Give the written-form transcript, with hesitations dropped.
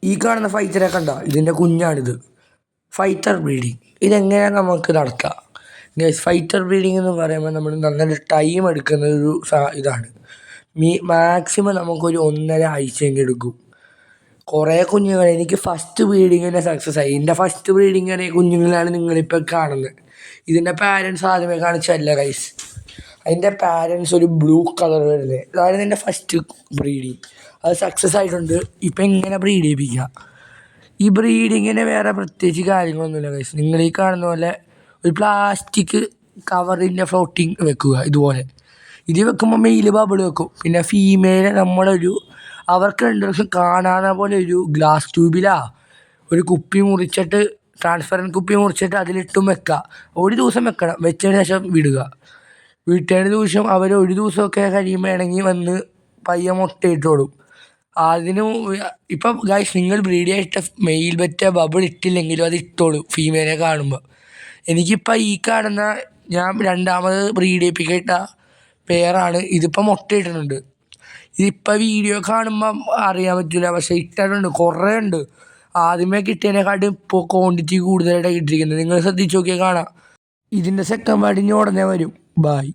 ഈ കാണുന്ന ഫൈറ്ററെ കണ്ട ഇതിൻ്റെ കുഞ്ഞാണിത്. ഫൈറ്റർ ബ്രീഡിങ് ഇതെങ്ങനെയാണ് നമുക്ക് നടക്കുക? ഫൈറ്റർ ബ്രീഡിങ് എന്ന് പറയുമ്പോൾ നമ്മൾ നല്ലൊരു ടൈം എടുക്കുന്ന ഒരു ഇതാണ്. മാക്സിമം നമുക്കൊരു 1.5 ആഴ്ചയെങ്കിലും എടുക്കും. കുറേ കുഞ്ഞുങ്ങൾ എനിക്ക് ഫസ്റ്റ് ബ്രീഡിങ് തന്നെ സക്സസ് ആയി. എൻ്റെ ഫസ്റ്റ് ബ്രീഡിങ് വരെ കുഞ്ഞുങ്ങളാണ് നിങ്ങളിപ്പോൾ കാണുന്നത്. ഇതിൻ്റെ പാരൻസ് ആദ്യമേ കാണിച്ചല്ല ഗൈസ്. അതിൻ്റെ പാരൻസ് ഒരു ബ്ലൂ കളർ വരുന്നത്, അതായത് എൻ്റെ ഫസ്റ്റ് ബ്രീഡിങ്. അത് സക്സസ് ആയിട്ടുണ്ട്. ഇപ്പം എങ്ങനെ ബ്രീഡ് ചെയ്യിപ്പിക്കുക? ഈ ബ്രീഡിങ്ങിന് വേറെ പ്രത്യേകിച്ച് കാര്യങ്ങളൊന്നുമില്ല ഗൈസ്. നിങ്ങൾ ഈ കാണുന്ന പോലെ ഒരു പ്ലാസ്റ്റിക് കവറിൻ്റെ ഫ്ലോട്ടിങ് വെക്കുക. ഇതുപോലെ ഇത് വെക്കുമ്പോൾ മെയിൽ ബബിൾ വെക്കും. പിന്നെ ഫീമെയിലെ നമ്മളൊരു അവർക്ക് 2 ദിവസം കാണാതെ പോലെ ഒരു ഗ്ലാസ് ട്യൂബിലാണ് ഒരു കുപ്പി മുറിച്ചിട്ട്, ട്രാൻസ്പെറൻറ്റ് കുപ്പി മുറിച്ചിട്ട് അതിലിട്ടും വെക്കുക. ഒരു ദിവസം വെക്കണം. വെച്ചതിന് ശേഷം വിടുക. വിട്ടതിന് ദിവസം അവർ ഒരു ദിവസമൊക്കെ കഴിയുമ്പോൾ ഇണങ്ങി വന്ന് പയ്യെ മുട്ടയിട്ടോളും. അതിന് ഇപ്പം ഗൈസ് നിങ്ങൾ ബ്രീഡ് ചെയ്തിട്ട് മെയിൽ ബെറ്റ ബബിൾ ഇട്ടില്ലെങ്കിലും അത് ഇട്ടോളൂ ഫീമെയിലെ കാണുമ്പോൾ. എനിക്കിപ്പോൾ ഈ കാണുന്ന ഞാൻ രണ്ടാമത് ബ്രീഡ് ചെയ്യിപ്പിക്കേണ്ട പെയറാണ്. ഇതിപ്പോൾ മുട്ടയിട്ടിട്ടുണ്ട്. ഇതിപ്പോൾ വീഡിയോ കാണുമ്പം അറിയാൻ പറ്റില്ല, പക്ഷേ ഇട്ടിട്ടുണ്ട്. കുറേ ഉണ്ട്. ആദ്യമേ കിട്ടിയതിനെക്കാട്ടും ഇപ്പോൾ ക്വാണ്ടിറ്റി കൂടുതലായിട്ടാണ് കിട്ടിയിരിക്കുന്നത്. നിങ്ങൾ ശ്രദ്ധിച്ച് നോക്കിയാൽ കാണാം. ഇതിൻ്റെ സെക്കൻഡ് പാർട്ട് ഇനി ഉടനെ വരും. ബായ്.